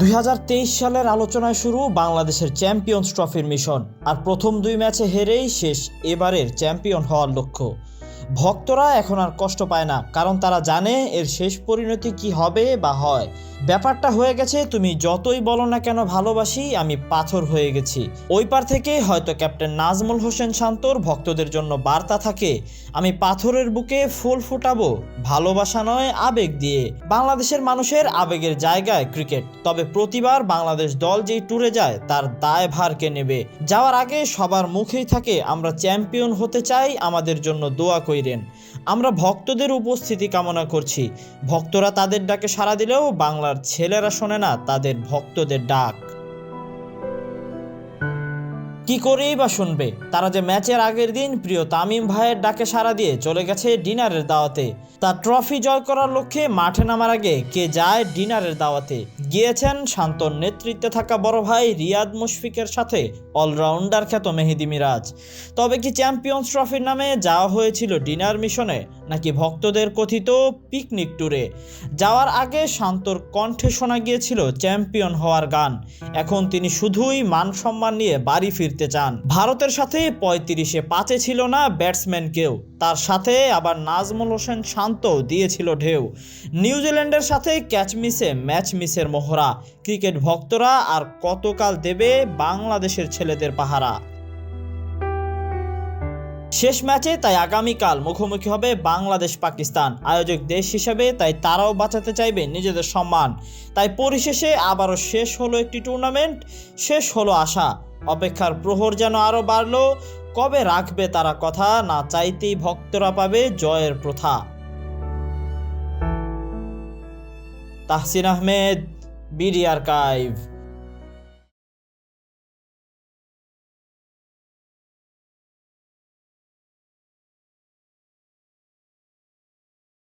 2023 সালের আলোচনায় শুরু বাংলাদেশের চ্যাম্পিয়ন্স ট্রফির মিশন। আর প্রথম 2 ম্যাচে হেরেই শেষ এবারের চ্যাম্পিয়ন হওয়ার লক্ষ্য। ভক্তরা এখন আর কষ্ট পায় না, কারণ তারা জানে এর শেষ পরিণতি কি হবে বা হয়। ব্যাপারটা হয়ে গেছে, তুমি যতই বলো না কেন ভালোবাসি, আমি পাথর হয়ে গেছি। ওই পার থেকে হয়তো ক্যাপ্টেন নাজমুল হোসেন শান্তর ভক্তদের জন্য বার্তা থাকে, আমি পাথরের বুকে ফুল ফুটাবো, ভালোবাসা নয় আবেগ দিয়ে। বাংলাদেশের মানুষের আবেগের জায়গায় ক্রিকেট। তবে প্রতিবার বাংলাদেশ দল যেই ট্যুরে যায় তার দায়ভার কে নেবে? যাওয়ার আগে সবার মুখেই থাকে, আমরা চ্যাম্পিয়ন হতে চাই, আমাদের জন্য দোয়া কইরেন। আমরা ভক্তদের উপস্থিতি কামনা করছি। ভক্তরা তাদের ডাকে সাড়া দিলেও বাংলার ছেলেরা শোনে না তাদের ভক্তদের ডাক। কি করেই বা শুনবে? তারা যে ম্যাচের আগের দিন প্রিয় তামিম ভাইয়ের ডাকে সাড়া দিয়ে চলে গেছে ডিনারের দাওয়াতে। তার ট্রফি জয় করার লক্ষ্যে মাঠে নামার আগে কে যায় ডিনারের দাওয়াতে? গিয়েছেন শান্তর নেতৃত্বে থাকা বড় ভাই রিয়াদ মুশফিকের সাথে অলরাউন্ডার খ্যাত মেহেদী মিরাজ। তবে কি চ্যাম্পিয়ন্স ট্রফির নামে যাওয়া হয়েছিল ডিনার মিশনে, নাকি ভক্তদের কথিত পিকনিক ট্যুরে? যাওয়ার আগে শান্তর কণ্ঠে শোনা গিয়েছিল চ্যাম্পিয়ন হওয়ার গান। এখন তিনি শুধুই মান সম্মান নিয়ে বাড়ি ফিরতে চান। ভারতের সাথে 35-এ 5-এ ছিল না ব্যাটসম্যান কেউ, তার সাথে আবার নাজমুল হোসেন শান্ত দিয়েছিল ঢেউ। নিউজিল্যান্ডের সাথে ক্যাচ মিসে ম্যাচ মিসের মোহরা। ক্রিকেট ভক্তরা আর কতকাল দেবে বাংলাদেশের ছেলেদের পাহারা? শেষ ম্যাচে তাই আগামীকাল মুখোমুখি হবে বাংলাদেশ পাকিস্তান। আয়োজক দেশ হিসেবে তাই তারাও বাঁচাতে চাইবে নিজেদের সম্মান। তাই পরিশেষে আবারও শেষ হলো একটি টুর্নামেন্ট, শেষ হলো আশা। অপেক্ষার প্রহর যেন আরও বাড়লো, কবে রাখবে তারা কথা, না চাইতেই ভক্তরা পাবে জয়ের প্রথা। Tahsin Ahmed, BD archive.